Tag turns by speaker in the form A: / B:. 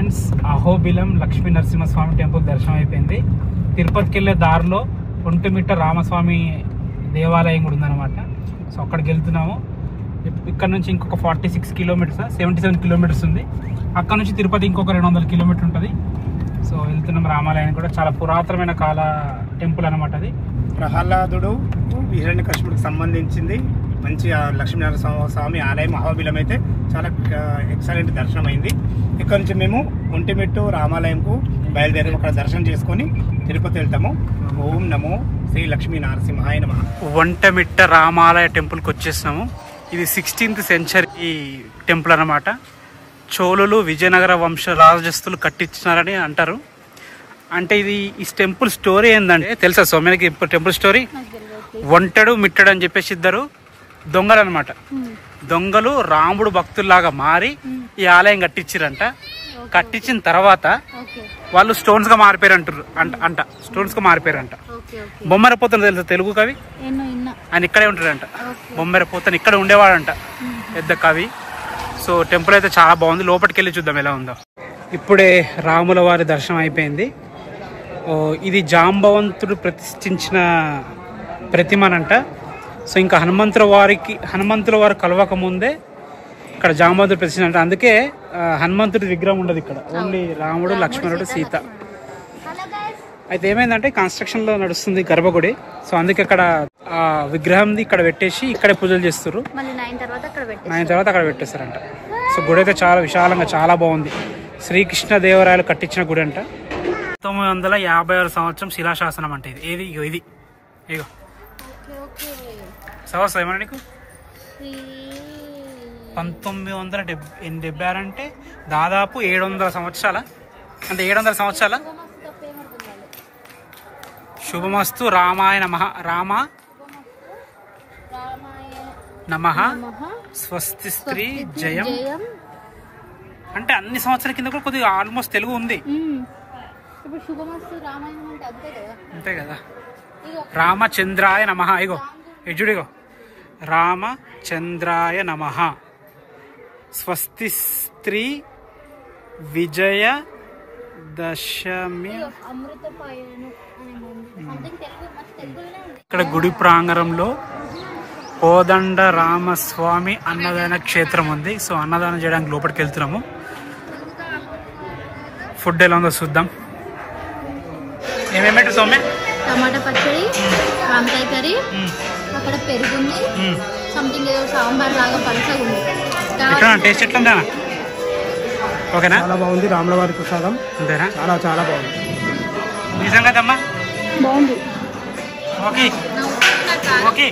A: Friends, Ahobilam Lakshmi Narasimhaswamy temple దర్శనం అయిపోయింది. తిరుపతికి వెళ్ళే దారిలో ఒంటిమిట్ట రామస్వామి దేవాలయం కూడా ఉందన్నమాట. సో అక్కడికి వెళ్తున్నాము. ఇక్కడ నుంచి ఇంకొక 46 కిలోమీటర్స్ 77 కిలోమీటర్స్ ఉంది. అక్కడ నుంచి తిరుపతి ఇంకొక 200 కిలోమీటర్ ఉంటుంది. సో వెళ్తున్నాం రామాలయానికి కూడా. చాలా పురాతనమైన కాల టెంపుల్ అనమాట అది.
B: ప్రహ్లాదుడు హిరణ్యకశిపుడికి సంబంధించింది మంచి లక్ష్మీనరసింహ స్వామి ఆలయం అహోబిలం అయితే చాలా ఎక్సలెంట్ దర్శనం అయింది. ఇక్కడ నుంచి మేము ఒంటిమిట్టు రామాలయంకు బయలుదేరి అక్కడ దర్శనం చేసుకొని తిరుపతి వెళ్తాము. ఓం నమో శ్రీ లక్ష్మీ నరసింహాయ నమః.
A: ఒంటిమిట్ట రామాలయ టెంపుల్కి వచ్చేసినాము. ఇది 16th సెంచరీ టెంపుల్ అన్నమాట. చోళులు విజయనగర వంశ రాజస్తులు కట్టించినారని అంటారు. అంటే ఇది ఈ టెంపుల్ స్టోరీ ఏంటంటే తెలుసా సౌమ్యానికి? టెంపుల్ స్టోరీ ఒంటెడు మిట్టడు అని చెప్పేసి ఇద్దరు దొంగలు అనమాట. దొంగలు రాముడు భక్తుల్లాగా మారి ఈ ఆలయం కట్టించారంట. కట్టించిన తర్వాత వాళ్ళు స్టోన్స్ గా మారిపోయారు అంట స్టోన్స్ గా మారిపోయారంట. బొమ్మరపోతను తెలుసా తెలుగు కవి? ఆయన ఇక్కడే ఉంటాడంట. బొమ్మరపోతను ఇక్కడ ఉండేవాడంట, పెద్ద కవి. సో టెంపుల్ అయితే చాలా బాగుంది. లోపలికి వెళ్ళి చూద్దాం ఎలా ఉందో. ఇప్పుడే రాముల వారి దర్శనం అయిపోయింది. ఇది జాంబవంతుడు ప్రతిష్ఠించిన ప్రతిమనంట. సో ఇంకా హనుమంతుల వారు కలవక ముందే ఇక్కడ జాంబవంతుడు ప్రతిష్ఠించ. అందుకే హనుమంతుడి విగ్రహం ఉండదు ఇక్కడ. ఓన్లీ రాముడు, లక్ష్మణుడు, సీత. అయితే ఏమైందంటే కన్స్ట్రక్షన్ లో నడుస్తుంది గర్భగుడి. సో అందుకే అక్కడ ఆ విగ్రహం ఇక్కడ పెట్టేసి ఇక్కడే పూజలు చేస్తారు.
C: 9
A: తర్వాత అక్కడ పెట్టేస్తారంట. సో గుడి అయితే చాలా విశాలంగా చాలా బాగుంది. శ్రీకృష్ణ దేవరాయలు కట్టించిన గుడి అంట. 1956 సంవత్సరం శిలాశాసనం అంటే ఇది. ఇది ఇగో సంవత్సరం ఏమన్నా నీకు? 1976 అంటే దాదాపు 700 సంవత్సరాల. అంటే 700 సంవత్సరాల. శుభమస్తు రామాయ నమః. రామ నమః స్వస్తి స్త్రీ జయం. అంటే అన్ని సంవత్సరాల కింద కూడా కొద్దిగా ఆల్మోస్ట్ తెలుగు ఉంది. అంతే కదా. రామచంద్రాయ నమః. ఇగో ఎజుడిగో రామచంద్రాయ నమః. స్వస్తి స్త్రీ విజయ దశమి. ఇక్కడ గుడి ప్రాంగణంలో కోదండ రామస్వామి అన్నదాన క్షేత్రం ఉంది. సో అన్నదానం చేయడానికి లోపలికి వెళ్తున్నాము. ఫుడ్ ఎలా ఉందో చూద్దాం. ఏమేమి పెట్టు సౌమ్య?
C: టమాటా పచ్చడి, వంకాయ కర్రీ, అక్కడ పెరుగుంది, సంథింగ్ ఏదో సాంబార్ లాగా పలసగా ఉంది.
A: టేస్ట్ ఎట్లా? ఓకేనా?
B: చాలా బాగుంది. రాముల వారి ప్రసాదం
A: అంతేనా?
B: చాలా చాలా బాగుంది.
A: నిజంగా అమ్మా
C: బాగుంది.
A: Okay okay.